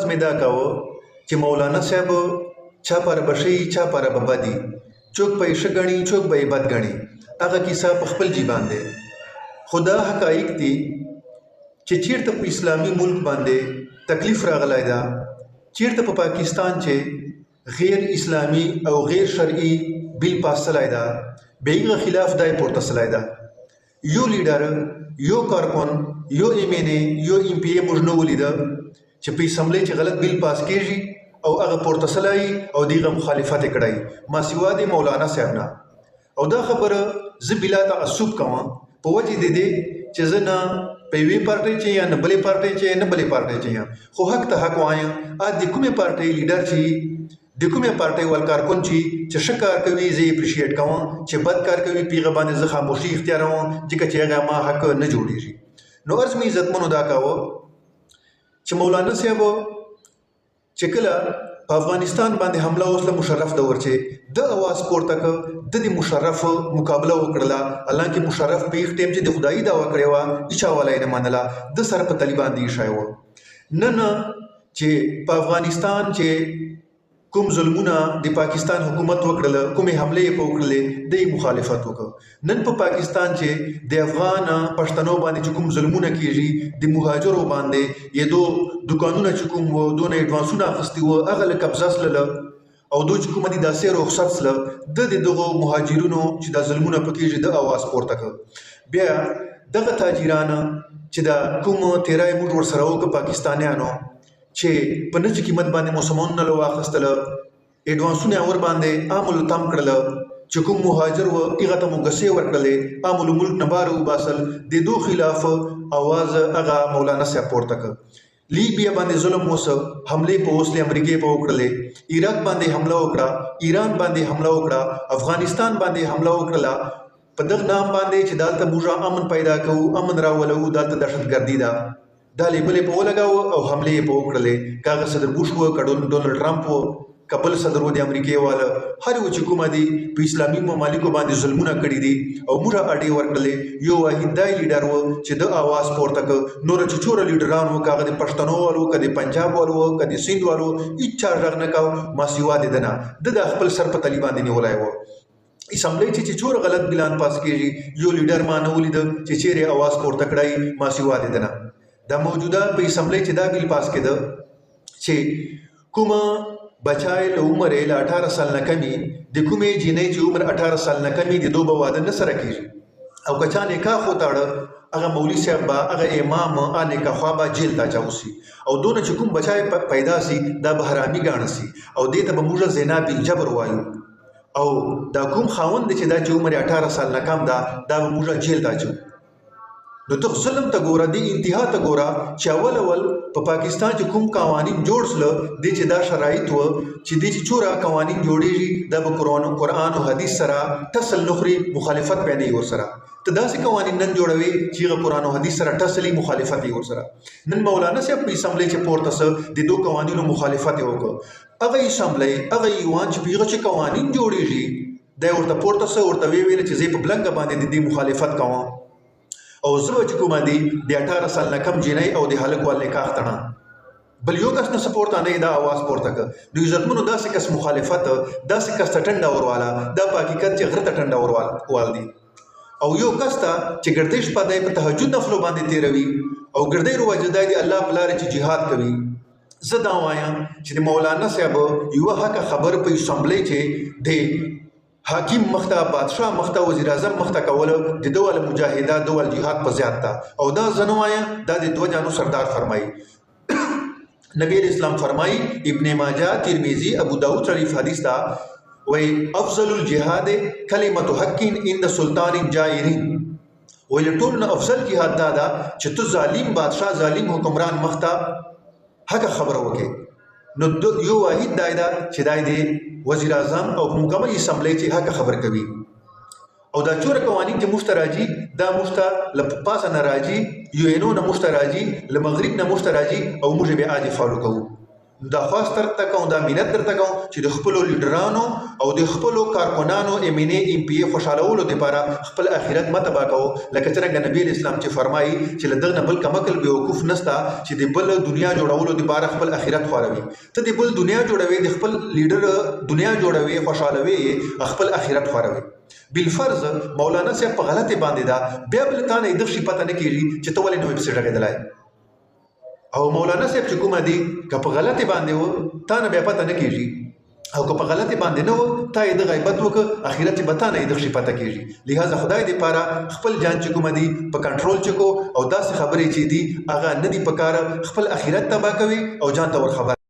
آغاز مې دا کاوه چې مولانا صاحب چا پر بشي چا پر ببدي څوک به یې ښه ګڼي څوک به یې بد ګڼي هغه کیسه په خپل جیبان دی خو دا حقایق دي چې چیرته په اسلامي ملک باندې تکلیف راغلی ده چیرته په پاکستان چې غیر اسلامي او غیر شرعي بل پاس سلی ده بیغه خلاف دای پورته سلی ده یو لیډر یو کارکون یو ایم این ای یو ایم پی ای موږ نه ولیده چې په اسمبلی چې غلط بل پاس کیږي او هغه پورته سلی او دیغه مخالفت کړی ما سوا د مولانا صاحب نه او دا خبره زه بلا تعصب کوم په وجه د دې چې زه نه په یوې پارټۍ چې یا نه بلې پارټۍ چې نه بلې پارټۍ چې خو حق ته حق وایم د کومې پارټۍ لیډر چې د کومې پارټۍ ول کارکون چې ښه کار کوي زه یې اپریشیټ کوم چې بد کار کوي پیغه باندې زه خاموشي اختیاروم ځکه چې هغه ما حق نه جوړیږي نو عرض مې عزتمنو دا کاوه چې مولانا صاحب چې کله په افغانستان باندې حمله وسله مشرف دور چې د اواز پورته کړ د مشرف مقابله وکړه حالانکه مشرف په یو ټیم چې د خدای دعوا کړې و هیڅ ولای نه منله د سر په طالبان دی شایو نن چې په افغانستان چې کوم ظلمونه د پاکستان حکومت وکړل کومې حمله په وکړلې د مخالفت وکړ نن په پاکستان چې د افغان پښتنو باندې کوم ظلمونه کیږي د مهاجرو باندې یې دو دکانونه چې کوم وو دونه ایډوانسونه اخیستي وو هغه له قبضه سله او دوی چې کوم دي داسې رخصت سله د دغه مهاجرونو چې د ظلمونه پکېږي د اواز پورته کړ بیا دغه تاجران چې د کوم تیرای موږ ورسره وکړ پاکستانیانو چې په نج قیمت باندې موسمون نه واخستل ایډوانسونه اور باندې عامل تام کړل چې کوم مهاجر و هغه ته موږ ورکړلې عامل ملک نه بار وباسل د دو خلاف आवाज هغه مولانا صاحب پورته کړ لیبیا باندې ظلم وسو حمله په اوسله امریکای په وکړلې عراق باندې حمله وکړه ایران باندې حمله وکړه افغانستان باندې حمله وکړه په دغه نام باندې چې دالته موږ امن پیدا کوو امن راولو دالته دهشتګردي ده دا لیبلې په ولګاو او حمله په وکړلې کاغه صدر بوش و کډون ډونلډ ټرمپ و کپل صدر و د امریکای والا هر و چې کومه دي په اسلامي ممالکو باندې ظلمونه کړي دي او موږ اډي ورکړلې یو واحد دای لیډر و چې د आवाज پورته ک نور چې چور لیډران و کاغه د پښتنو والو کدي پنجاب والو کدي سیند والو هیڅ رغ نه کاو ما سیوا دي دنا د خپل سر په طالبان دی نیولای و اسمبلی چې چور غلط بلان پاس کیږي یو لیډر ما نه ولید چې چیرې आवाज پورته کړای ما سیوا دي دنا دا موجوده په اسمبلی چې دا بیل پاس کېده چې کومه بچای له عمر له 18 سال نه کمی د کومې جنې چې عمر 18 سال نه کمی د دوه واده نه سره کیږي او کچا نکاح خو تاړه هغه مولوی صاحب با هغه امام ان نکاح خو با جیل ته چاوسی او دونه چې کوم بچای پیدا سي دا بهرامي ګاڼ سي او دې ته به موږ زنا بالجبر وایو او دا کوم خاوند چې دا چې عمر 18 سال نه کم دا موږ جیل ته چاو نو ته ظلم ته ګوره دی انتها ته ګوره چې اول په پاکستان چې کوم قوانین جوړ سره د چې دا شرایط و چې د چې چورا قوانین جوړیږي د قرآن او حدیث سره تصل نخري مخالفت پېنی ور سره ته داسې قوانین نن جوړوي چې قرآن او حدیث سره تصلي مخالفت ور سره نن مولانا صاحب په اسمبلی چې پورته سره د دوه قوانینو مخالفت وکړ هغه اسمبلی هغه یوان چې پیغه چې قوانین جوړیږي دا ورته پورته سره ورته ویل چې زه په بلنګ باندې د مخالفت کوم او زه چې کومه دي د 18 سال نه کم جنۍ او د هلک ول نکاح تړه بل یو کس نه سپورټ نه دا आवाज پورته ک د عزتمنو داسې کس مخالفت داسې کس ټنډه ورواله دا په حقیقت چې غرته ټنډه ورواله دي او یو کس ته چې ګردش پدای په تهجد نفل باندې تیروي او ګردې روجدای دی الله په لار چې jihad کوي زه دا وایم چې مولانا صاحب یو حق خبر په اسمبلی چې د حاکم مخته بادشاہ مخته وزیر اعظم مخته کول د دوله مجاهده دوله جهاد په زیات تا او دا زنوایا دا د دوه جانو سردار فرمایي نبی اسلام فرمایي ابن ماجه ترمذی ابو داود شریف حدیث دا وای افضل الجهاد کلمه حق عند سلطان جائر وای ټول افضل جهاد دا چې تو ظالم بادشاہ ظالم حکمران مخته حق خبر وکي نو یو واحد دایدا چې دای دی وزیر اعظم او مکمل اسمبلی چې حق خبر کوي او دا چور قوانین چې مشتراجي دا لپاسه ناراضي یو نو نه مشتراجي لمغرب نه مشتراجي او موږ به عادي فالو کوو دا خواست درته کوم دا مینت درته کوم چې د خپلو لیډرانو او د خپلو کارکنانو MNA MPA خوشحالولو دپاره خپل آخرت مه تباه کوو لکه څرنګه نبي اسلام چې فرمایي چې له دغه نه بل کمکل بیوقوف نسته چې د بل دنیا جوړولو دپاره خپل آخرت خوروي ته د بل دنیا جوړوي د خپل لیډر دنیا جوړوي خوشحالوي خپل آخرت خوروي بالفرض مولانا صاحب په غلطه باندې دا بیا بل تا نه د شي پته نه کیږي چې ته ولې نو په غږېدلای او مولانا صاحب چې کومه دي که په غلطه باندې و تا نه بیا پته نه کیږي او که په غلطه باندې نه و تا یې د غیبت وکړه اخرت به تا نه د شي پته کیږي لہذا خدای دې پاره خپل جان چې کومه دي په کنټرول چکو او داسې خبرې چې دي هغه نه دي پکاره خپل اخرت تباہ کوي او جان ته ور خبر